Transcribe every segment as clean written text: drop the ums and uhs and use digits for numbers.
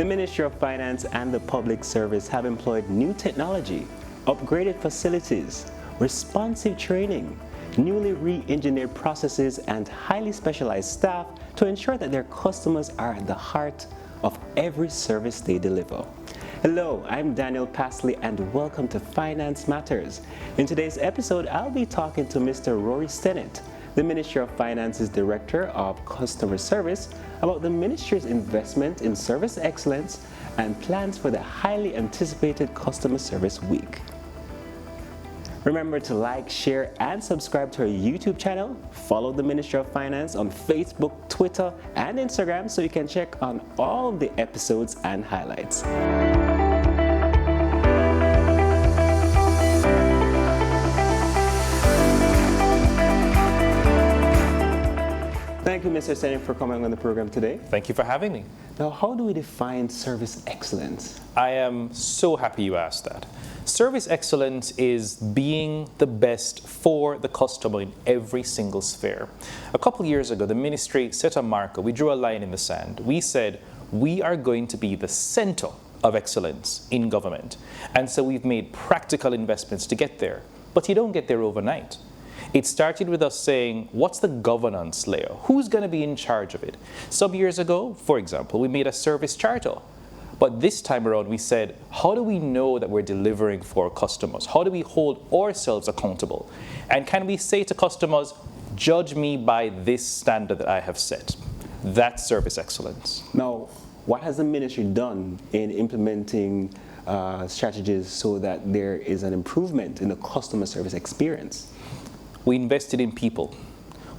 The Ministry of Finance and the Public Service have employed new technology, upgraded facilities, responsive training, newly re-engineered processes, and highly specialized staff to ensure that their customers are at the heart of every service they deliver. Hello, I'm Daniel Pasley and welcome to Finance Matters. In today's episode, I'll be talking to Mr. Rory Stennett, the Ministry of Finance's Director of Customer Service, about the Ministry's investment in service excellence and plans for the highly anticipated Customer Service Week. Remember to like, share, and subscribe to our YouTube channel. Follow the Ministry of Finance on Facebook, Twitter, and Instagram so you can check on all the episodes and highlights. Thank you, Mr. Stennett, for coming on the program today. Thank you for having me. Now, how do we define service excellence? I am so happy you asked that. Service excellence is being the best for the customer in every single sphere. A couple years ago, the ministry set a marker. We drew a line in the sand. We said, we are going to be the center of excellence in government. And so we've made practical investments to get there. But you don't get there overnight. It started with us saying, what's the governance layer? Who's going to be in charge of it? Some years ago, for example, we made a service charter. But this time around, we said, how do we know that we're delivering for our customers? How do we hold ourselves accountable? And can we say to customers, judge me by this standard that I have set? That's service excellence. Now, what has the ministry done in implementing strategies so that there is an improvement in the customer service experience? We invested in people.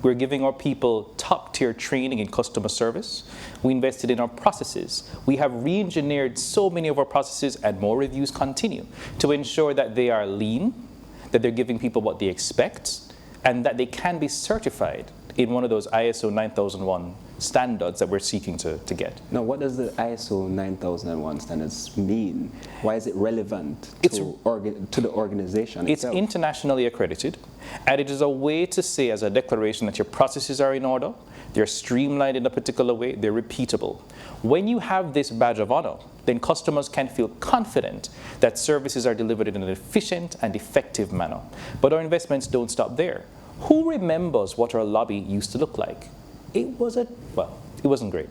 We're giving our people top-tier training in customer service. We invested in our processes. We have re-engineered so many of our processes, and more reviews continue, to ensure that they are lean, that they're giving people what they expect, and that they can be certified in one of those ISO 9001 standards that we're seeking to get. Now, what does the ISO 9001 standards mean? Why is it relevant to the organization itself? It's internationally accredited, and it is a way to say as a declaration that your processes are in order, they're streamlined in a particular way, they're repeatable. When you have this badge of honor, then customers can feel confident that services are delivered in an efficient and effective manner. But our investments don't stop there. Who remembers what our lobby used to look like? It wasn't great.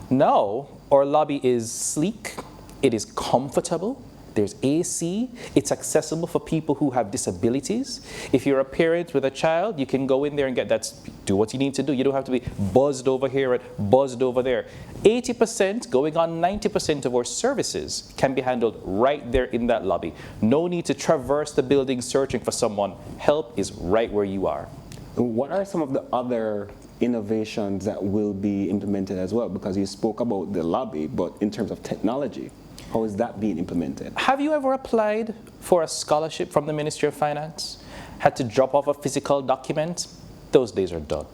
Now, our lobby is sleek, it is comfortable, there's AC, it's accessible for people who have disabilities. If you're a parent with a child, you can go in there and do what you need to do. You don't have to be buzzed over here and buzzed over there. 80%, going on 90% of our services can be handled right there in that lobby. No need to traverse the building searching for someone. Help is right where you are. What are some of the other innovations that will be implemented as well? Because you spoke about the lobby, but in terms of technology, how is that being implemented? Have you ever applied for a scholarship from the Ministry of Finance? Had to drop off a physical document? Those days are done.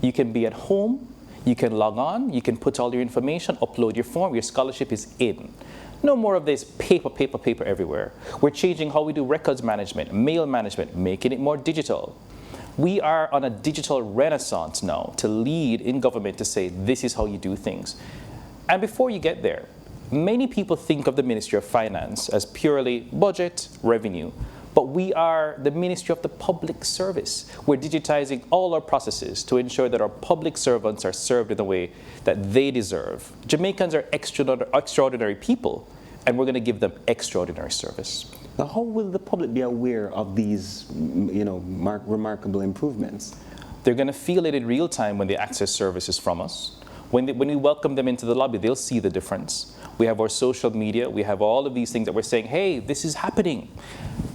You can be at home, you can log on, you can put all your information, upload your form, your scholarship is in. No more of this paper everywhere. We're changing how we do records management, mail management, making it more digital. We are on a digital renaissance now to lead in government to say this is how you do things. And before you get there, many people think of the Ministry of Finance as purely budget, revenue, but we are the Ministry of the Public Service. We're digitizing all our processes to ensure that our public servants are served in the way that they deserve. Jamaicans are extraordinary people, and we're going to give them extraordinary service. Now, how will the public be aware of these, remarkable improvements? They're going to feel it in real time when they access services from us. When we welcome them into the lobby, they'll see the difference. We have our social media. We have all of these things that we're saying, hey, this is happening.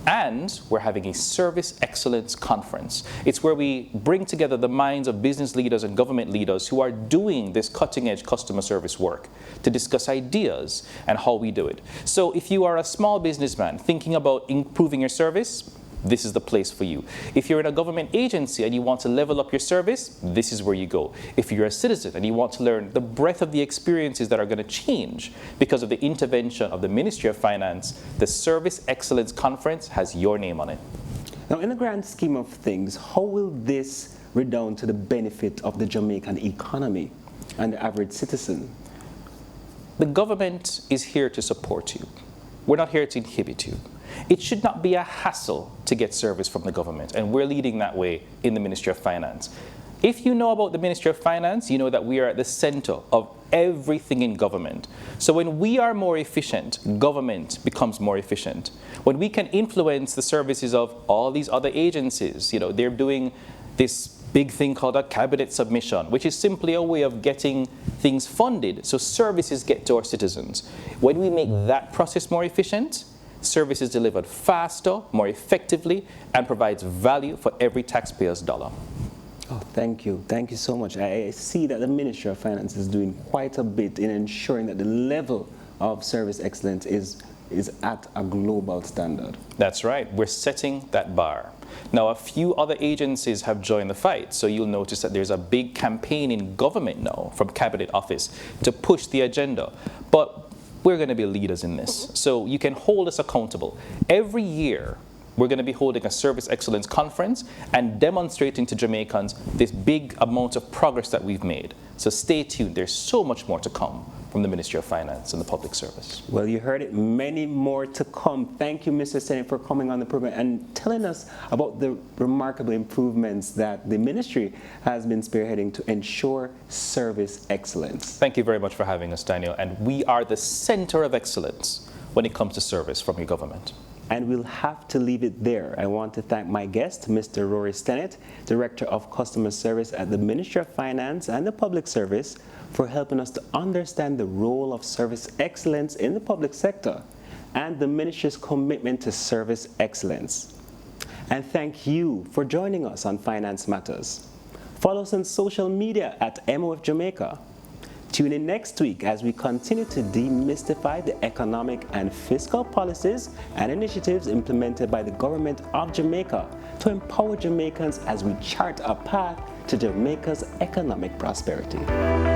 And we're having a service excellence conference. It's where we bring together the minds of business leaders and government leaders who are doing this cutting-edge customer service work to discuss ideas and how we do it. So if you are a small businessman thinking about improving your service, this is the place for you. If you're in a government agency and you want to level up your service, this is where you go. If you're a citizen and you want to learn the breadth of the experiences that are going to change because of the intervention of the Ministry of Finance, the Service Excellence Conference has your name on it. Now, in the grand scheme of things, how will this redound to the benefit of the Jamaican economy and the average citizen? the government is here to support you. We're not here to inhibit you. It should not be a hassle to get service from the government, and we're leading that way in the Ministry of Finance. If you know about the Ministry of Finance, you know that we are at the center of everything in government. So when we are more efficient, government becomes more efficient. When we can influence the services of all these other agencies, they're doing this big thing called a cabinet submission, which is simply a way of getting things funded so services get to our citizens. When we make that process more efficient, service is delivered faster, more effectively, and provides value for every taxpayer's dollar. Oh, thank you. Thank you so much. I see that the Ministry of Finance is doing quite a bit in ensuring that the level of service excellence is at a global standard. That's right. We're setting that bar. Now, a few other agencies have joined the fight, so you'll notice that there's a big campaign in government now from Cabinet Office to push the agenda. But we're going to be leaders in this, so you can hold us accountable. Every year, we're going to be holding a Service Excellence Conference and demonstrating to Jamaicans this big amount of progress that we've made. So stay tuned. There's so much more to come from the Ministry of Finance and the Public Service. Well, you heard it. Many more to come. Thank you, Mr. Stennett, for coming on the program and telling us about the remarkable improvements that the ministry has been spearheading to ensure service excellence. Thank you very much for having us, Daniel. And we are the center of excellence when it comes to service from your government. And we'll have to leave it there. I want to thank my guest, Mr. Rory Stennett, Director of Customer Service at the Ministry of Finance and the Public Service, for helping us to understand the role of service excellence in the public sector and the ministry's commitment to service excellence. And thank you for joining us on Finance Matters. Follow us on social media at MOF Jamaica. Tune in next week as we continue to demystify the economic and fiscal policies and initiatives implemented by the government of Jamaica to empower Jamaicans as we chart a path to Jamaica's economic prosperity.